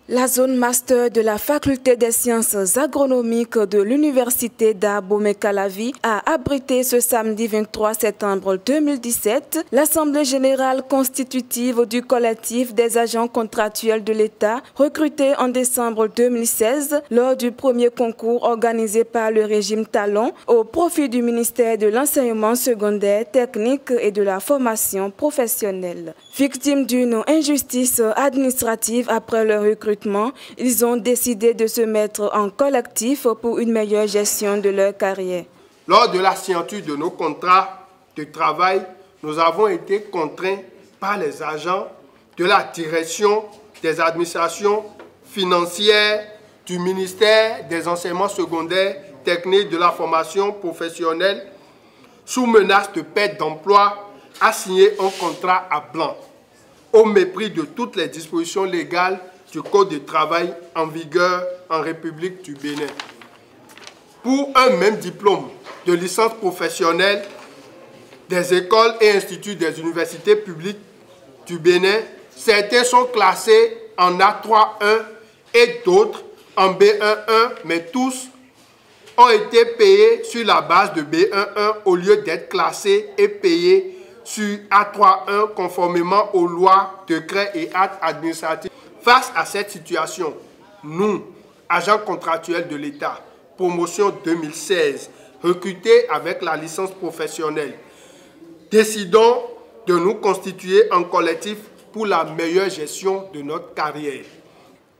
La zone master de la faculté des sciences agronomiques de l'université d'Abomey-Calavi a abrité ce samedi 23 septembre 2017 l'assemblée générale constitutive du collectif des agents contractuels de l'État recrutés en décembre 2016 lors du premier concours organisé par le régime Talon au profit du ministère de l'enseignement secondaire, technique et de la formation professionnelle. Victimes d'une injustice administrative après le recrutement, ils ont décidé de se mettre en collectif pour une meilleure gestion de leur carrière. Lors de la signature de nos contrats de travail, nous avons été contraints par les agents de la direction des administrations financières du ministère des enseignements secondaires, techniques, de la formation professionnelle, sous menace de perte d'emploi, à signer un contrat à blanc, au mépris de toutes les dispositions légales du Code du travail en vigueur en République du Bénin. Pour un même diplôme de licence professionnelle des écoles et instituts des universités publiques du Bénin, certains sont classés en A3-1 et d'autres en B1-1, mais tous ont été payés sur la base de B1-1 au lieu d'être classés et payés sur A3-1 conformément aux lois, décrets et actes administratifs. Face à cette situation, nous, agents contractuels de l'État, promotion 2016, recrutés avec la licence professionnelle, décidons de nous constituer en collectif pour la meilleure gestion de notre carrière.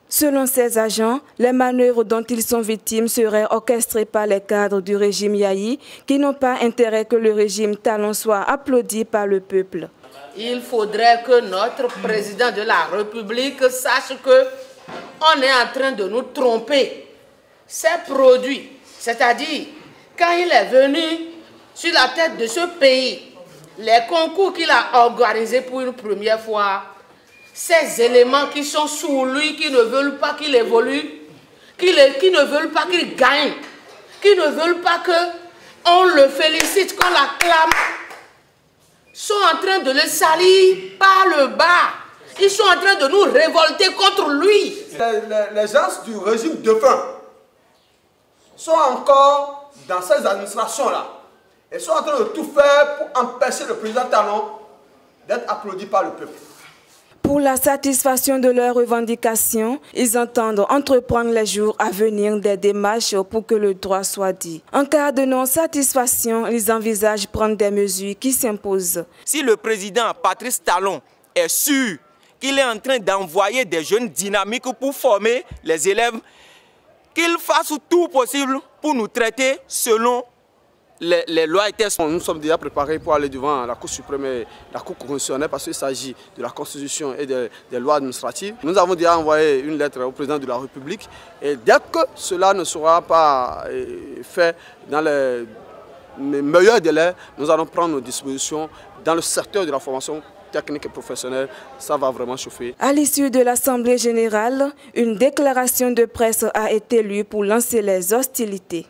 Selon ces agents, les manœuvres dont ils sont victimes seraient orchestrées par les cadres du régime Yahi qui n'ont pas intérêt que le régime Talon soit applaudi par le peuple. Il faudrait que notre président de la République sache qu'on est en train de nous tromper. Ces produits, c'est-à-dire quand il est venu sur la tête de ce pays, les concours qu'il a organisés pour une première fois, ces éléments qui sont sous lui, qui ne veulent pas qu'il évolue, qui ne veulent pas qu'il gagne, qui ne veulent pas qu'on le félicite, qu'on l'acclame, sont en train de le salir par le bas. Ils sont en train de nous révolter contre lui. Les gens du régime défunt sont encore dans ces administrations-là. Ils sont en train de tout faire pour empêcher le président Talon d'être applaudi par le peuple. Pour la satisfaction de leurs revendications, ils entendent entreprendre les jours à venir des démarches pour que le droit soit dit. En cas de non-satisfaction, ils envisagent prendre des mesures qui s'imposent. Si le président Patrice Talon est sûr qu'il est en train d'envoyer des jeunes dynamiques pour former les élèves, qu'il fasse tout possible pour nous traiter selon les lois et textes. Nous sommes déjà préparés pour aller devant la Cour suprême et la Cour constitutionnelle parce qu'il s'agit de la Constitution et des lois administratives. Nous avons déjà envoyé une lettre au président de la République et dès que cela ne sera pas fait dans les meilleurs délais, nous allons prendre nos dispositions dans le secteur de la formation technique et professionnelle. Ça va vraiment chauffer. À l'issue de l'Assemblée générale, une déclaration de presse a été lue pour lancer les hostilités.